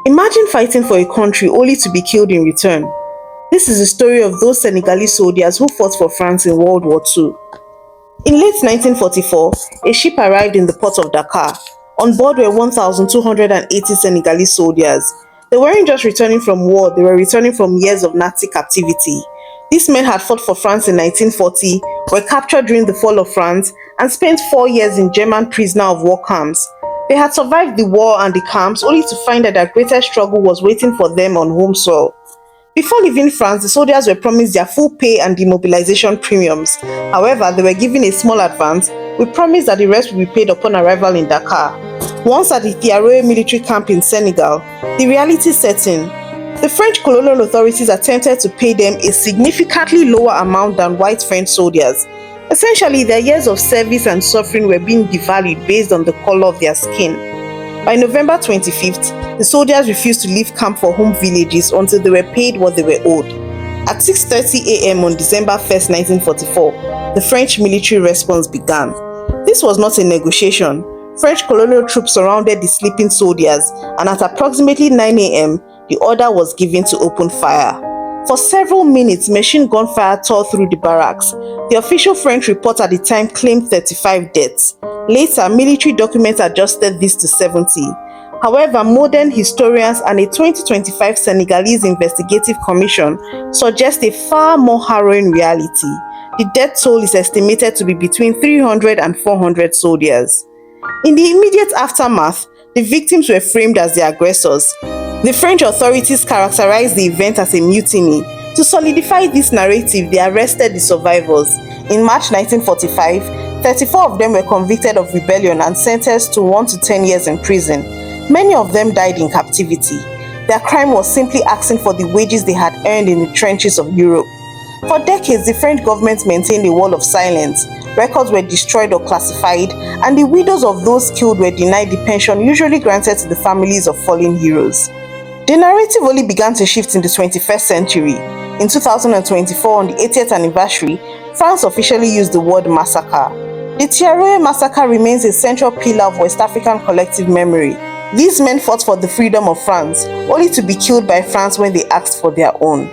Imagine fighting for a country only to be killed in return. This is the story of those Senegalese soldiers who fought for France in World War II. In late 1944, a ship arrived in the port of Dakar. On board were 1,280 Senegalese soldiers. They weren't just returning from war, they were returning from years of Nazi captivity. These men had fought for France in 1940, were captured during the fall of France, and spent 4 years in German prisoner of war camps. They had survived the war and the camps only to find that their greatest struggle was waiting for them on home soil. Before leaving France, the soldiers were promised their full pay and demobilization premiums. However, they were given a small advance with promise that the rest would be paid upon arrival in Dakar. Once at the Thiaroye military camp in Senegal, the reality set in. The French colonial authorities attempted to pay them a significantly lower amount than white French soldiers. Essentially, their years of service and suffering were being devalued based on the color of their skin. By November 25th, the soldiers refused to leave camp for home villages until they were paid what they were owed. At 6:30 a.m. on December 1st, 1944, the French military response began. This was not a negotiation. French colonial troops surrounded the sleeping soldiers, and at approximately 9 a.m., the order was given to open fire. For several minutes, machine gun fire tore through the barracks. The official French report at the time claimed 35 deaths. Later, military documents adjusted this to 70. However, modern historians and a 2025 Senegalese investigative commission suggest a far more harrowing reality. The death toll is estimated to be between 300 and 400 soldiers. In the immediate aftermath, the victims were framed as the aggressors. The French authorities characterized the event as a mutiny. To solidify this narrative, they arrested the survivors. In March 1945, 34 of them were convicted of rebellion and sentenced to 1 to 10 years in prison. Many of them died in captivity. Their crime was simply asking for the wages they had earned in the trenches of Europe. For decades, the French government maintained a wall of silence. Records were destroyed or classified, and the widows of those killed were denied the pension usually granted to the families of fallen heroes. The narrative only began to shift in the 21st century. In 2024, on the 80th anniversary, France officially used the word massacre. The Thiaroye Massacre remains a central pillar of West African collective memory. These men fought for the freedom of France, only to be killed by France when they asked for their own.